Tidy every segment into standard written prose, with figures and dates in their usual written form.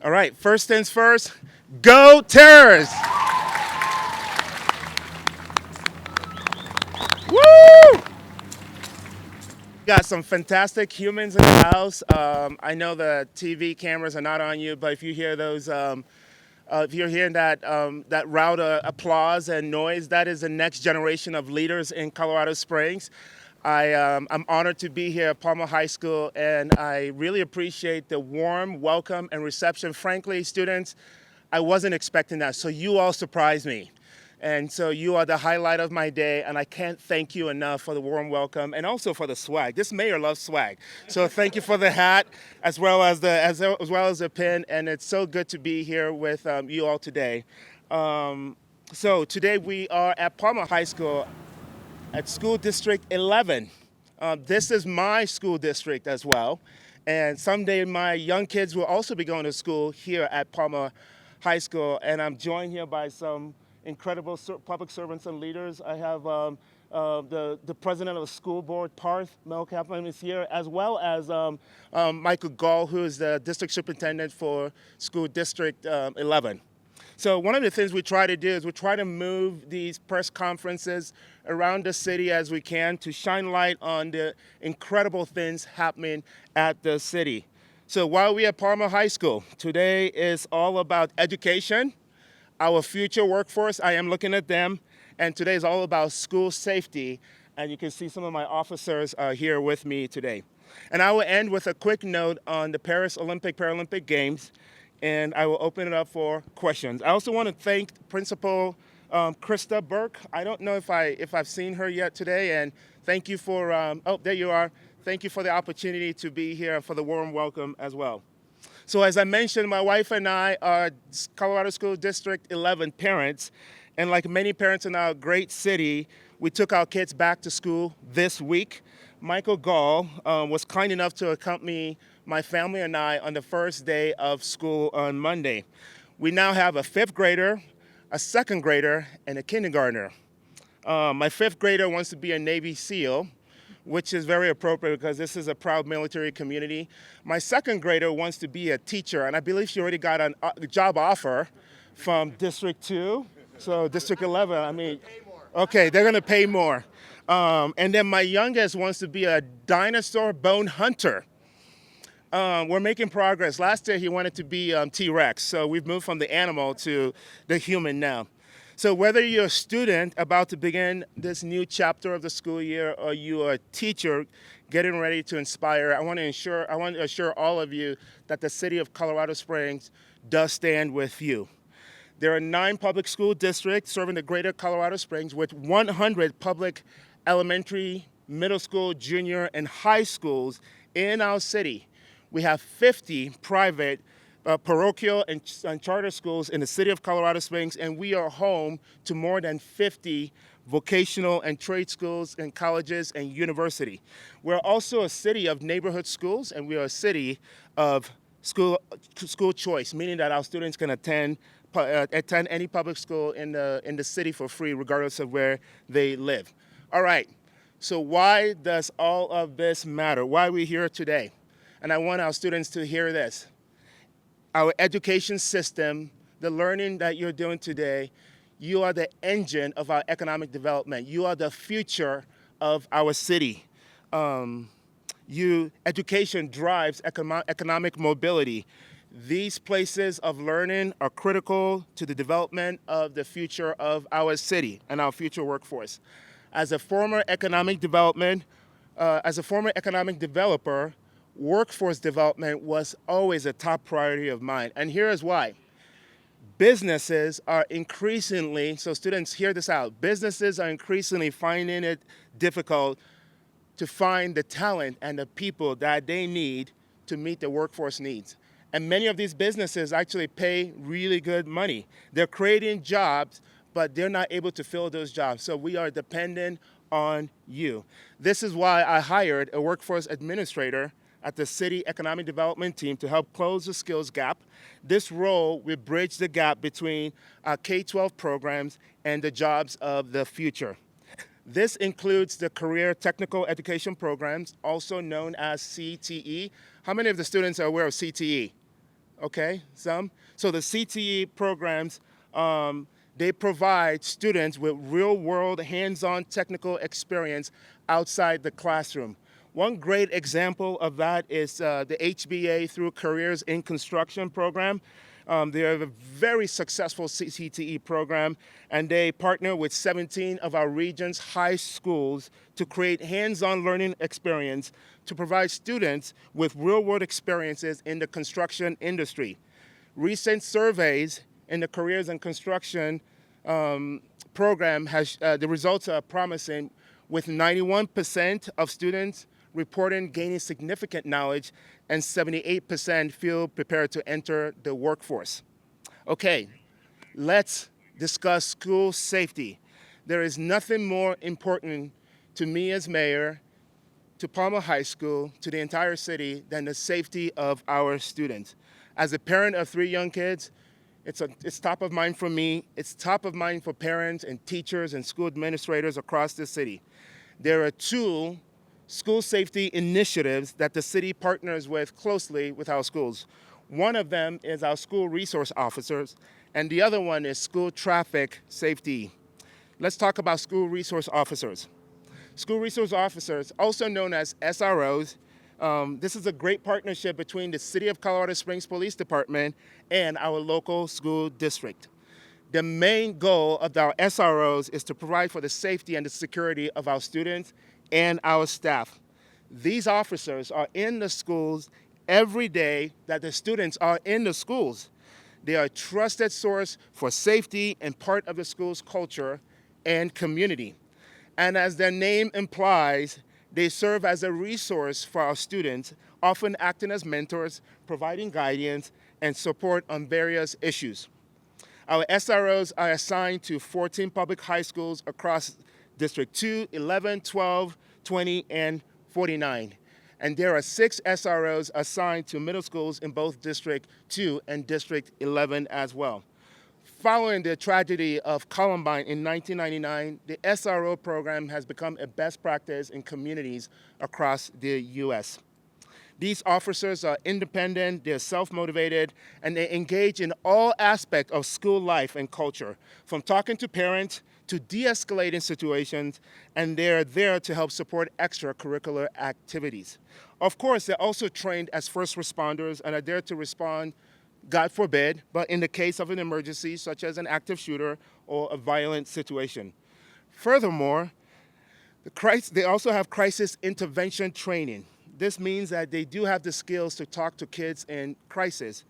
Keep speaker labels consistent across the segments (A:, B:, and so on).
A: All right, first things first, go Terrors! Woo! Got some fantastic humans in the house. I know the TV cameras are not on you, but if you hear those, if you're hearing that round applause and noise, that is the next generation of leaders in Colorado Springs. I'm honored to be here at Palmer High School, and I really appreciate the warm welcome and reception. Frankly, students, I wasn't expecting that, so you all surprised me. And so you are the highlight of my day, and I can't thank you enough for the warm welcome and also for the swag. This mayor loves swag, so thank you for the hat as well as the pin. And it's so good to be here with you all today. So today we are at Palmer High School at School District 11. This is my school district as well, and someday my young kids will also be going to school here at Palmer High School. And I'm joined here by some incredible public servants and leaders. I have the president of the school board, Parth Melkaplan, is here, as well as Michael Gall, who is the district superintendent for School District 11. So one of the things we try to do is we try to move these press conferences around the city as we can to shine light on the incredible things happening at the city. So while we at Palmer High School, today is all about education, our future workforce. I am looking at them, and today is all about school safety, and you can see some of my officers are here with me today. And I will end with a quick note on the Paris Paralympic Games, and I will open it up for questions. I also want to thank Principal Krista Burke. I don't know if I've seen her yet today, and thank you for, oh, there you are. Thank you for the opportunity to be here and for the warm welcome as well. So as I mentioned, my wife and I are Colorado School District 11 parents, and like many parents in our great city, we took our kids back to school this week. Michael Gall was kind enough to accompany my family and I on the first day of school on Monday. We now have a fifth grader, a second grader, and a kindergartner. My fifth grader wants to be a Navy SEAL, which is very appropriate because this is a proud military community. My second grader wants to be a teacher, and I believe she already got a job offer from District 2, so District 11, I mean, okay, they're gonna pay more. And then my youngest wants to be a dinosaur bone hunter. We're making progress. Last year he wanted to be T-Rex, so we've moved from the animal to the human now. So whether you're a student about to begin this new chapter of the school year, or you are a teacher getting ready to inspire, I want to assure all of you that the city of Colorado Springs does stand with you. There are 9 public school districts serving the greater Colorado Springs with 100 public elementary, middle school, junior, and high schools in our city. We have 50 private parochial and charter schools in the city of Colorado Springs, and we are home to more than 50 vocational and trade schools and colleges and university. We're also a city of neighborhood schools, and we are a city of school choice, meaning that our students can attend any public school in the city for free, regardless of where they live. All right, so why does all of this matter? Why are we here today? And I want our students to hear this. Our education system, the learning that you're doing today, you are the engine of our economic development. You are the future of our city. Education drives economic mobility. These places of learning are critical to the development of the future of our city and our future workforce. As a former economic developer, workforce development was always a top priority of mine. And here is why. Businesses are increasingly, so students hear this out, businesses are increasingly finding it difficult to find the talent and the people that they need to meet the workforce needs. And many of these businesses actually pay really good money. They're creating jobs, but they're not able to fill those jobs. So we are dependent on you. This is why I hired a workforce administrator at the city economic development team to help close the skills gap. This role will bridge the gap between our K-12 programs and the jobs of the future. This includes the Career Technical Education Programs, also known as CTE. How many of the students are aware of CTE? Okay, some. So the CTE programs, they provide students with real-world, hands-on technical experience outside the classroom. One great example of that is the HBA through Careers in Construction program. They have a very successful CTE program, and they partner with 17 of our region's high schools to create hands-on learning experience to provide students with real-world experiences in the construction industry. Recent surveys in the Careers in Construction program has the results are promising, with 91% of students reporting gaining significant knowledge and 78% feel prepared to enter the workforce. Okay, let's discuss school safety. There is nothing more important to me as mayor, to Palmer High School, to the entire city than the safety of our students. As a parent of 3 young kids, it's top of mind for me. It's top of mind for parents and teachers and school administrators across the city. There are 2 school safety initiatives that the city partners with closely with our schools. One of them is our school resource officers, and the other one is school traffic safety. Let's talk about school resource officers. School resource officers, also known as SROs, this is a great partnership between the City of Colorado Springs Police Department and our local school district. The main goal of our SROs is to provide for the safety and the security of our students and our staff. These officers are in the schools every day that the students are in the schools. They are a trusted source for safety and part of the school's culture and community. And as their name implies, they serve as a resource for our students, often acting as mentors, providing guidance and support on various issues. Our SROs are assigned to 14 public high schools across District 2, 11, 12, 20, and 49. And there are 6 SROs assigned to middle schools in both District 2 and District 11 as well. Following the tragedy of Columbine in 1999, the SRO program has become a best practice in communities across the U.S. These officers are independent, they're self-motivated, and they engage in all aspects of school life and culture, from talking to parents to de-escalating situations, and they're there to help support extracurricular activities. Of course, they're also trained as first responders and are there to respond, God forbid, but in the case of an emergency, such as an active shooter or a violent situation. Furthermore, they also have crisis intervention training. This means that they do have the skills to talk to kids in crisis.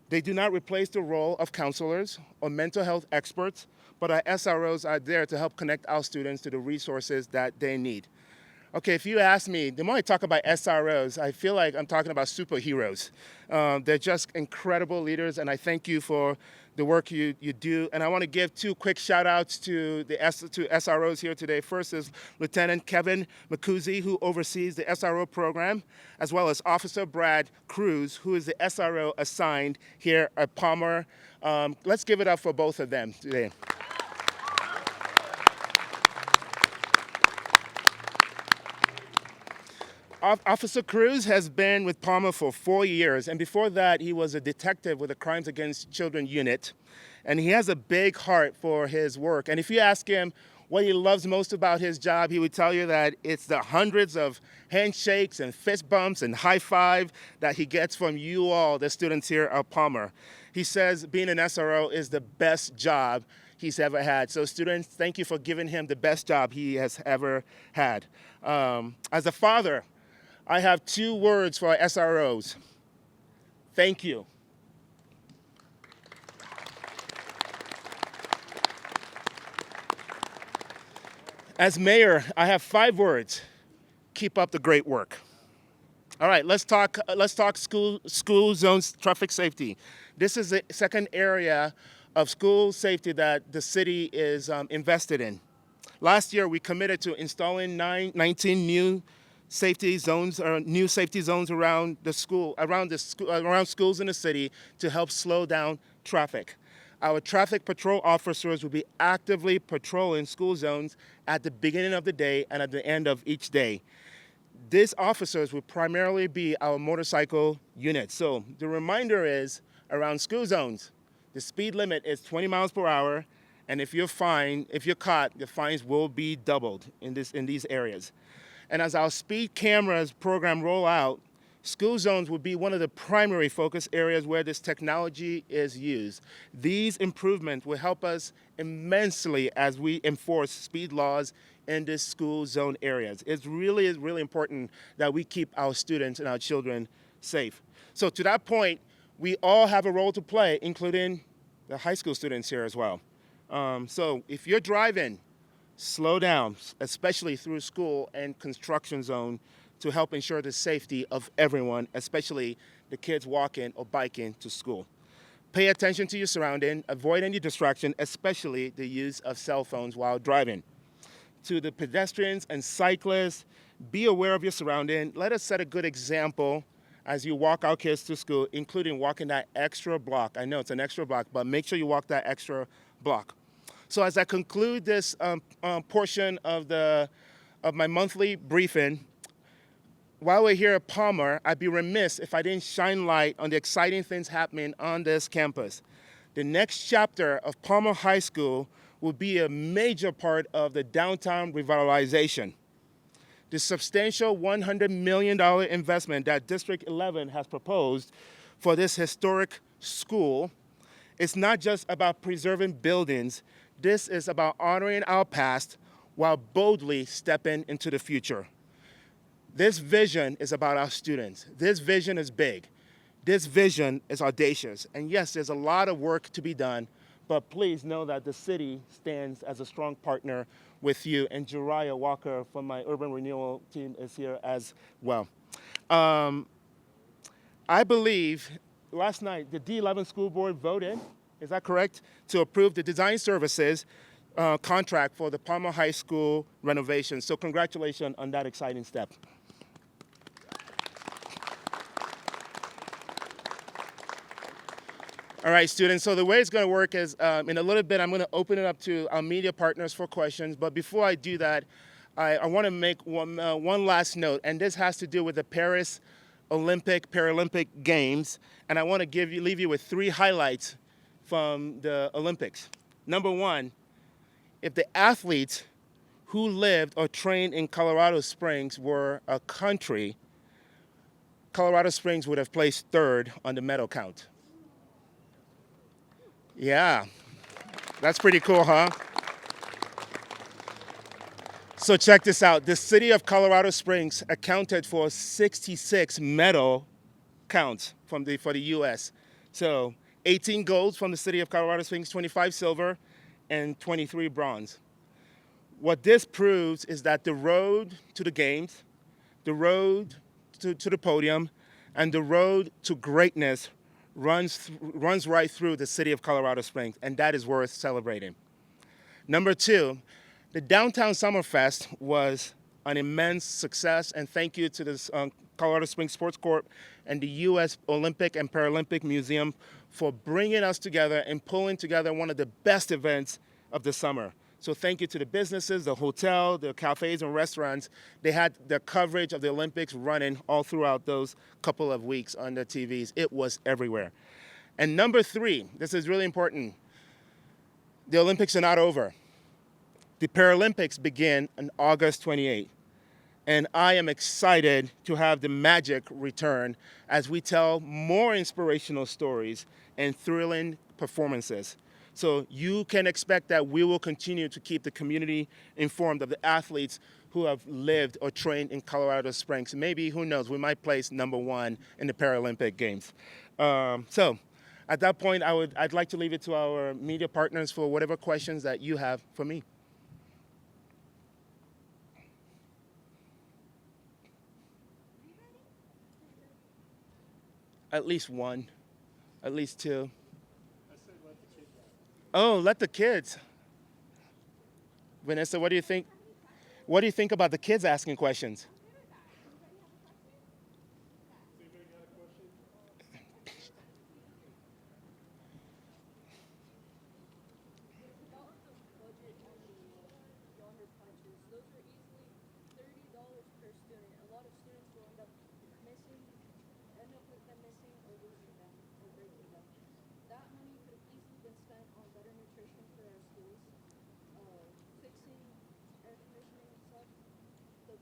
A: They do not replace the role of counselors or mental health experts, but our SROs are there to help connect our students to the resources that they need. Okay, if you ask me, the more I talk about SROs, I feel like I'm talking about superheroes. They're just incredible leaders, and I thank you for the work you do. And I want to give 2 quick shout-outs to the SROs here today. First is Lieutenant Kevin McCuzy, who oversees the SRO program, as well as Officer Brad Cruz, who is the SRO assigned here at Palmer. Let's give it up for both of them today. Officer Cruz has been with Palmer for 4 years, and before that, he was a detective with the Crimes Against Children unit, and he has a big heart for his work. And if you ask him what he loves most about his job, he would tell you that it's the hundreds of handshakes and fist bumps and high five that he gets from you all, the students here at Palmer. He says being an SRO is the best job he's ever had. So students, thank you for giving him the best job he has ever had. As a father, I have 2 words for our SROs. Thank you. As mayor, I have 5 words. Keep up the great work. All right, let's talk school zones traffic safety. This is the second area of school safety that the city is invested in. Last year, we committed to installing 19 new safety zones around schools in the city to help slow down traffic. Our traffic patrol officers will be actively patrolling school zones at the beginning of the day and at the end of each day. These officers will primarily be our motorcycle unit. So the reminder is, around school zones. The speed limit is 20 miles per hour, and if you're caught, the fines will be doubled in these areas. And as our speed cameras program roll out, school zones will be one of the primary focus areas where this technology is used. These improvements will help us immensely as we enforce speed laws in these school zone areas. It really is really important that we keep our students and our children safe. So to that point, we all have a role to play, including the high school students here as well. So if you're driving, slow down, especially through school and construction zone, to help ensure the safety of everyone, especially the kids walking or biking to school. Pay attention to your surrounding, avoid any distraction, especially the use of cell phones while driving. To the pedestrians and cyclists, be aware of your surrounding. Let us set a good example as you walk our kids to school, including walking that extra block. I know it's an extra block, but make sure you walk that extra block. So as I conclude this portion of my monthly briefing, while we're here at Palmer, I'd be remiss if I didn't shine light on the exciting things happening on this campus. The next chapter of Palmer High School will be a major part of the downtown revitalization. The substantial $100 million investment that District 11 has proposed for this historic school is not just about preserving buildings. This is about honoring our past while boldly stepping into the future. This vision is about our students. This vision is big. This vision is audacious. And yes, there's a lot of work to be done, but please know that the city stands as a strong partner with you. And Jariah Walker from my urban renewal team is here as well. I believe last night the D11 school board voted, is that correct, to approve the design services contract for the Palmer High School renovation. So congratulations on that exciting step. All right, students, so the way it's going to work is in a little bit, I'm going to open it up to our media partners for questions. But before I do that, I want to make one last note, and this has to do with the Paris Paralympic Games. And I want to leave you with 3 highlights from the Olympics. Number 1, if the athletes who lived or trained in Colorado Springs were a country, Colorado Springs would have placed 3rd on the medal count. Yeah, that's pretty cool, huh? So check this out. The city of Colorado Springs accounted for 66 medal counts for the U.S. So 18 golds from the city of Colorado Springs, 25 silver, and 23 bronze. What this proves is that the road to the games, the road to the podium, and the road to greatness runs right through the city of Colorado Springs, and that is worth celebrating. Number 2, the Downtown Summerfest was an immense success, and thank you to the Colorado Springs Sports Corp and the U.S. Olympic and Paralympic Museum for bringing us together and pulling together one of the best events of the summer. So thank you to the businesses, the hotel, the cafes and restaurants. They had the coverage of the Olympics running all throughout those couple of weeks on the TVs. It was everywhere. And number 3, this is really important. The Olympics are not over. The Paralympics begin on August 28th. And I am excited to have the magic return as we tell more inspirational stories and thrilling performances. So you can expect that we will continue to keep the community informed of the athletes who have lived or trained in Colorado Springs. Maybe, who knows, we might place number 1 in the Paralympic Games. So at that point, I'd like to leave it to our media partners for whatever questions that you have for me. At least 1, at least 2. Oh, let the kids. Vanessa, what do you think? What do you think about the kids asking questions?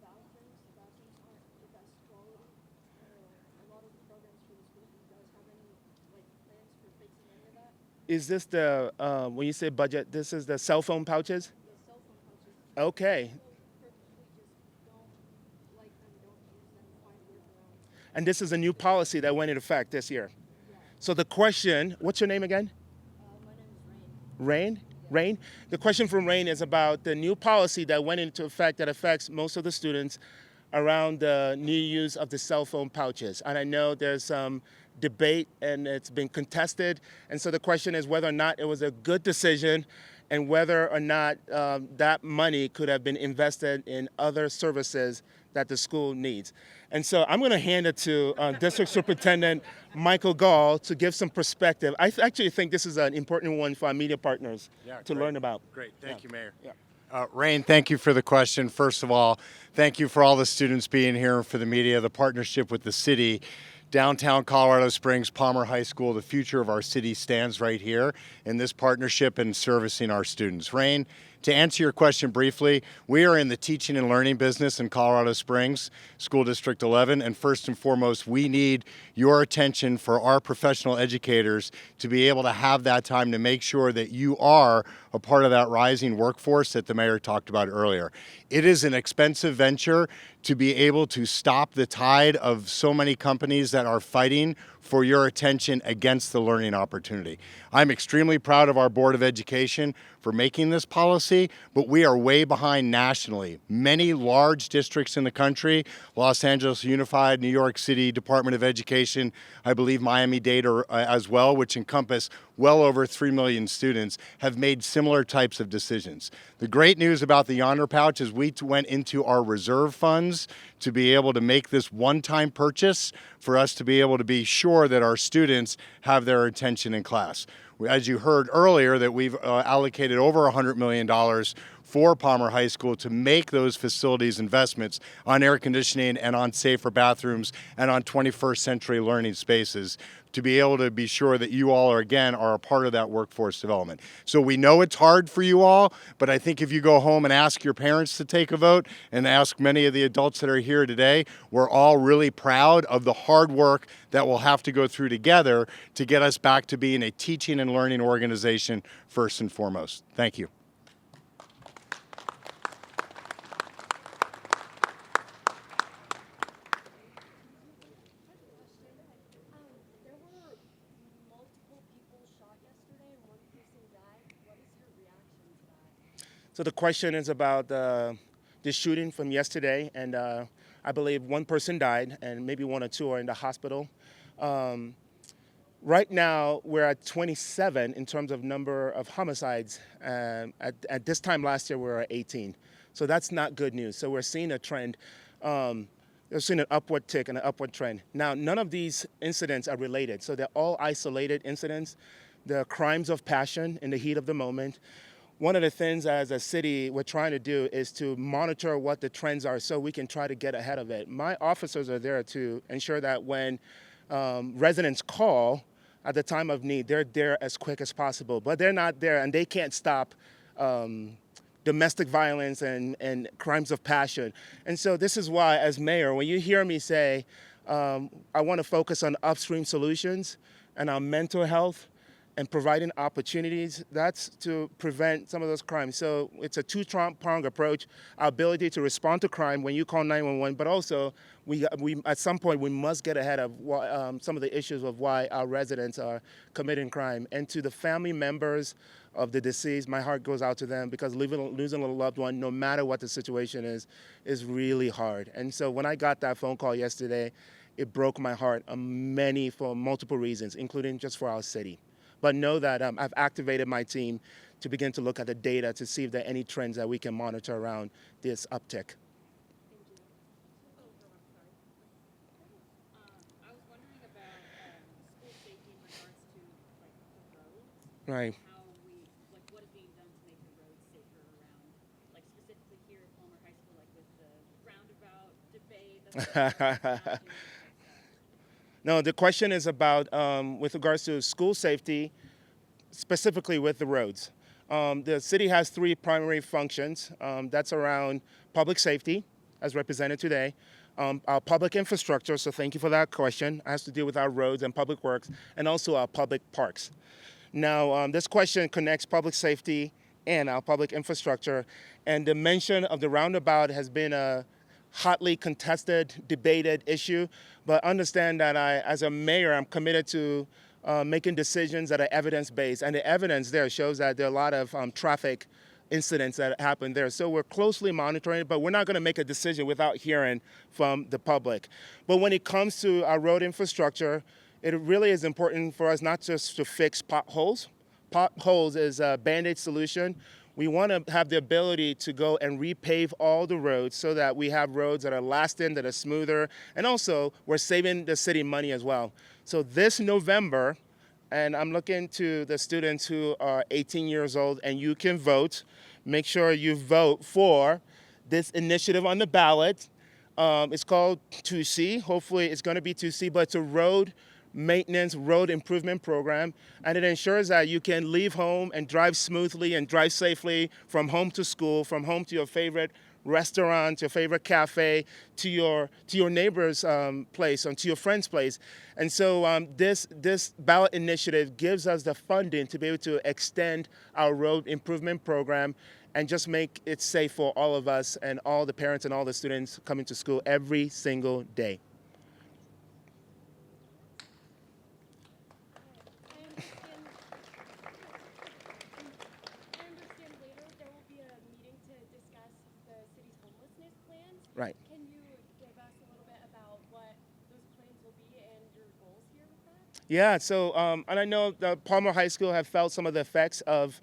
B: bathrooms aren't the best quality. A lot of the programs for the school, do you guys have any like plans for fixing any of that?
A: Is this the when you say budget? This is the cell phone pouches.
B: The cell phone pouches.
A: Okay,
B: People purposely just don't like them, don't use them, find workarounds.
A: and this is a new policy that went into effect this year.
B: Yeah.
A: So the question, what's your name again?
B: My name is Rain.
A: Rain? Rain? The question from Rain is about the new policy that went into effect that affects most of the students around the new use of the cell phone pouches. And I know there's some debate and it's been contested. And so the question is whether or not it was a good decision and whether or not that money could have been invested in other services that the school needs. And so I'm going to hand it to District Superintendent Michael Gall to give some perspective. Actually think this is an important one for our media partners to
C: great.
A: learn about.
C: Great. Thank you, Mayor.
A: Yeah.
C: Rain, thank you for the question. First of all, thank you for all the students being here and for the media, the partnership with the city. Downtown Colorado Springs, Palmer High School, the future of our city stands right here in this partnership and servicing our students. Rain, to answer your question briefly, we are in the teaching and learning business in Colorado Springs, School District 11, and first and foremost, we need your attention for our professional educators to be able to have that time to make sure that you are a part of that rising workforce that the mayor talked about earlier. It is an expensive venture to be able to stop the tide of so many companies that are fighting for your attention against the learning opportunity. I'm extremely proud of our Board of Education for making this policy, but we are way behind nationally. Many large districts in the country, Los Angeles Unified, New York City Department of Education, I believe Miami-Dade as well, which encompass well over 3 million students, have made similar types of decisions. The great news about the Yonder Pouch is we went into our reserve funds to be able to make this one-time purchase for us to be able to be sure that our students have their attention in class. As you heard earlier, that we've allocated over $100 million for Palmer High School to make those facilities investments on air conditioning and on safer bathrooms and on 21st century learning spaces to be able to be sure that you all are a part of that workforce development. So we know it's hard for you all, but I think if you go home and ask your parents to take a vote and ask many of the adults that are here today, we're all really proud of the hard work that we'll have to go through together to get us back to being a teaching and learning organization first and foremost. Thank you.
B: There were multiple people shot yesterday and one person died. What is your reaction to that?
A: So the question is about the shooting from yesterday, and I believe one person died, and maybe one or two are in the hospital. Right now, we're at 27 in terms of number of homicides. At this time last year, we were at 18. So that's not good news. So we're seeing a trend. We're seeing an upward tick and an upward trend. Now, none of these incidents are related. So they're all isolated incidents. They're crimes of passion in the heat of the moment. One of the things as a city we're trying to do is to monitor what the trends are so we can try to get ahead of it. My officers are there to ensure that when residents call at the time of need, they're there as quick as possible. But they're not there and they can't stop domestic violence and crimes of passion. And so this is why, as mayor, when you hear me say, I want to focus on upstream solutions and on mental health and providing opportunities, that's to prevent some of those crimes. So it's a two-pronged approach, our ability to respond to crime when you call 911, but also we at some point we must get ahead of some of the issues of why our residents are committing crime. And to the family members of the deceased, my heart goes out to them because losing a loved one, no matter what the situation is really hard. And so when I got that phone call yesterday, it broke my heart for multiple reasons, including just for our city. But know that I've activated my team to begin to look at the data to see if there are any trends that we can monitor around this uptick.
D: I was wondering about school safety in regards to like the roads.
A: Right.
D: How what is being done to make the roads safer around, like specifically here at Palmer High School, like with the roundabout debate. That's
A: No, the question is about with regards to school safety, specifically with the roads. The city has three primary functions. That's around public safety, as represented today. Our public infrastructure, so thank you for that question, has to do with our roads and public works, and also our public parks. Now, this question connects public safety and our public infrastructure, and the mention of the roundabout has been a hotly contested, debated issue, but understand that as a mayor, I'm committed to making decisions that are evidence-based, and the evidence there shows that there are a lot of traffic incidents that happen there. So we're closely monitoring it, but we're not going to make a decision without hearing from the public. But when it comes to our road infrastructure, it really is important for us not just to fix potholes. Potholes is a Band-Aid solution. We want to have the ability to go and repave all the roads so that we have roads that are lasting, that are smoother, and also we're saving the city money as well. So this November, and I'm looking to the students who are 18 years old, and you can vote. Make sure you vote for this initiative on the ballot. It's called 2C. Hopefully it's going to be 2C, but it's a road maintenance, road improvement program, and it ensures that you can leave home and drive smoothly and drive safely from home to school, from home to your favorite restaurant, your favorite cafe, to your neighbor's place, and to your friend's place. And so this ballot initiative gives us the funding to be able to extend our road improvement program and just make it safe for all of us and all the parents and all the students coming to school every single day.
B: I understand later there will be a meeting to discuss the city's homelessness plans.
A: Right.
B: Can you give us a little bit about what those plans will be and your goals here with that?
A: Yeah, so, and I know the Palmer High School have felt some of the effects of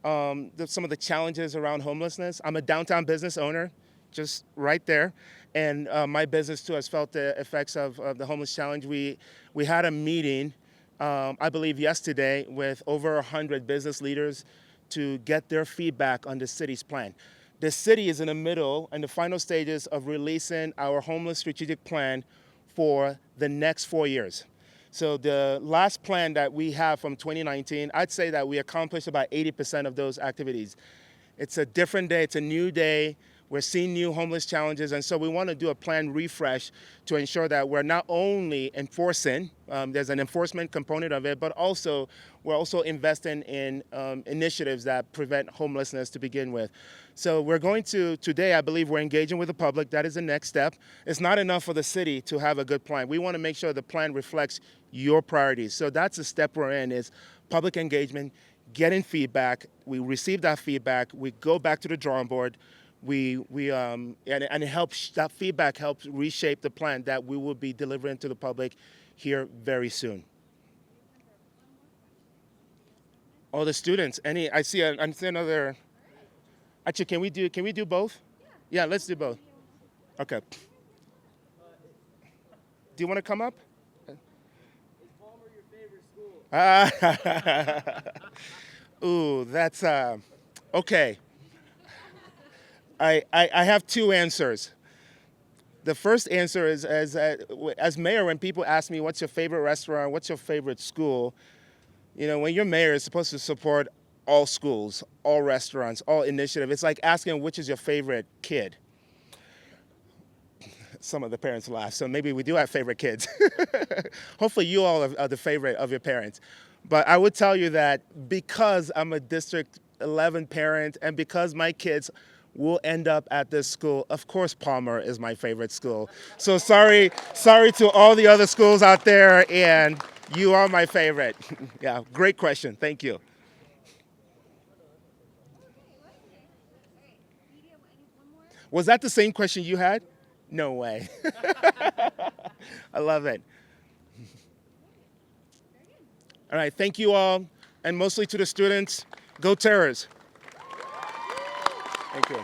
A: some of the challenges around homelessness. I'm a downtown business owner, just right there, and my business too has felt the effects of the homeless challenge. We had a meeting, I believe yesterday, with over 100 business leaders to get their feedback on the city's plan. The city is in the middle and the final stages of releasing our homeless strategic plan for the next 4 years. So the last plan that we have from 2019, I'd say that we accomplished about 80% of those activities. It's a different day, it's a new day. We're seeing new homeless challenges, and so we want to do a plan refresh to ensure that we're not only enforcing, there's an enforcement component of it, but also we're also investing in initiatives that prevent homelessness to begin with. So we're going to, today I believe we're engaging with the public. That is the next step. It's not enough for the city to have a good plan. We want to make sure the plan reflects your priorities. So that's the step we're in, is public engagement, getting feedback. We receive that feedback. We go back to the drawing board. And it helps, that feedback helps reshape the plan that we will be delivering to the public here very soon. Oh, the students, I see another, actually, can we do both? Yeah, let's do both. Okay. Do you want to come up?
E: Is Palmer your favorite school?
A: Ooh, that's, okay. I have two answers. The first answer is, as mayor, when people ask me, what's your favorite restaurant, what's your favorite school, you know, when you're mayor, it's supposed to support all schools, all restaurants, all initiative. It's like asking, which is your favorite kid? Some of the parents laugh, so maybe we do have favorite kids. Hopefully you all are the favorite of your parents. But I would tell you that because I'm a District 11 parent and because my kids will end up at this school, of course Palmer is my favorite school. So sorry to all the other schools out there, and you are my favorite. Yeah, great question. Thank you. Was that the same question you had? No way. I love it. All right, thank you all, and mostly to the students. Go Terrors. Thank you.